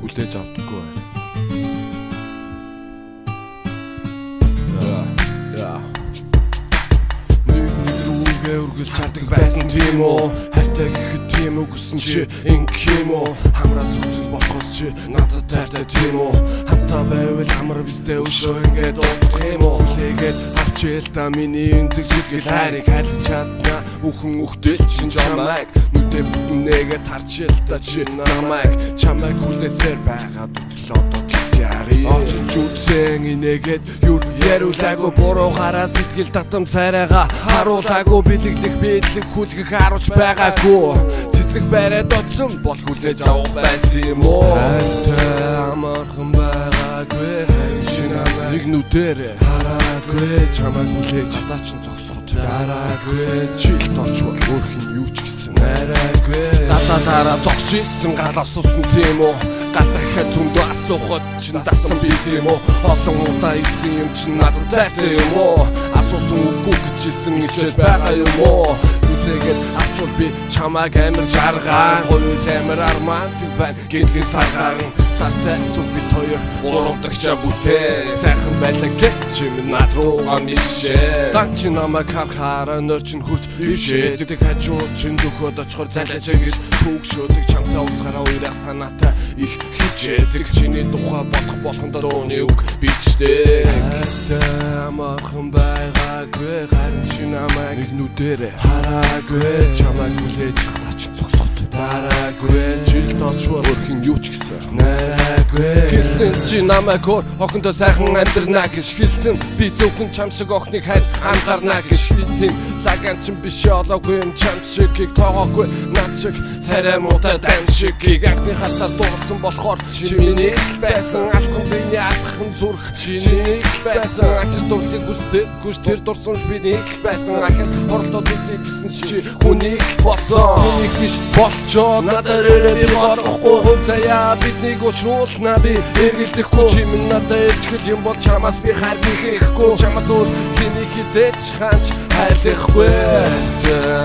Хүлээж авдаггүй байна. Үргэлж чардаг байсан тийм үү? Хайртай гэхэд тийм үү гэсэн чи ингэх юм уу? Хамраас хүчил болохоос чи надад тайртай тийм үү? Хамтаа байвал амар бистэй өшөө ингээд уух тийм үү? Хүлээгээд авчээл та миний өнцөг сэтгэл хайрыг хайлж чадна. Үхэн үхтэл чин чамайг нүдэ бүтнээгээ тарчил та чи намайг чамайг хүлээсээр байгаа дүтэл одоо очиж үзэн инээгээд юр яриулаагүй буруу хараа сэтгэл татам царайгаа харуулаагүй бидлэг хүлгэх харуулж байгаагүй цэцэг бариад оцсон бол хүлээж авах байсан юм уу? Хайртай амархан байгаагүй чи намайг нэг нүдээр хараагүй чамайг хүлээж одоо ч зогсоход дараагүй чилт очвол өөрх нь юу ч гэсэн нараагүй татаараа зогсож исэн гал оссон тийм үү? Дахиад зөндөө асуухад чинь дасан би тийм үү? Олон удаа ирсэн юм чинь надад тайртай юм уу? Асуусан үгүй гэж хэлсэн ичээд байгаа юм уу? Хүлээгээд авчвал би чамайг амар жаргаа. Хоёул амар романтик байна гэдгийг саргаан. Сартай зүг бит хоёр урамдагчаа бүтээ. Сайхан байлаа гэж чи над руу амишээ. Дан чи намайг харахаараа нөр чин хурж ившээдэг хажууд чин дөхөд очихоор зайлаач гэж түүгшөөдөг чамтай уулзахаараа уурах санаатай их хичээдэг чиний тухай бодох болгондоо дууны үг бичдэг. Хайртай амархан байгаагүй харин чи намайг нэг нүдээр хараагүй чамайг хүлээж хата чи зогсоход дараагүй жилд очвол өөрхөн юу ч гэсэн нараагүй хэлсэн чи намайг охиндоо сайхан амьдрнаа гэж хэлсэн би зөвхөн чам шиг охиныг хайж анхаарна гэж хэлтийн лаган чин биш олоогүй юм чам шигийг тоогоогүй над шиг царай муутай дан шигийг агны хатаар дуурсан болохоор чи миний байсан алхан биний атхан зүрх чиний байсан ачис дурлыг хүсдэггүй тэр дурсамж биний байсан ахад хорлоод үзье гэсэн чи хүнийг болсон хүнийг биш болчоо надаараа би болохгүй хувцаяа биднийг уучруулна би эргэлзэхгүй чи минь надад ичгэл юм бол чамаас би хайр бихэхгүй чамаас өөр хэнийг хизээч хаач хайрлахгүй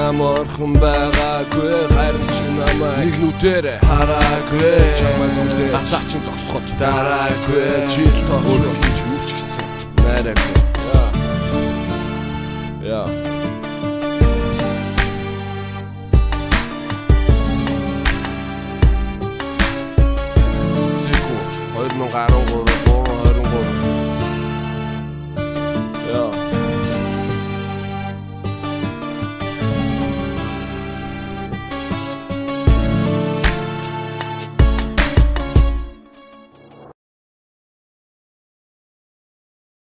амархан байгаагүй харин чи намайг нэг нүдээр хараагүй чамайг хүлээж атаа чин зогсоход дараагүй жилд очвол юу ч гэсэн нараагүй яа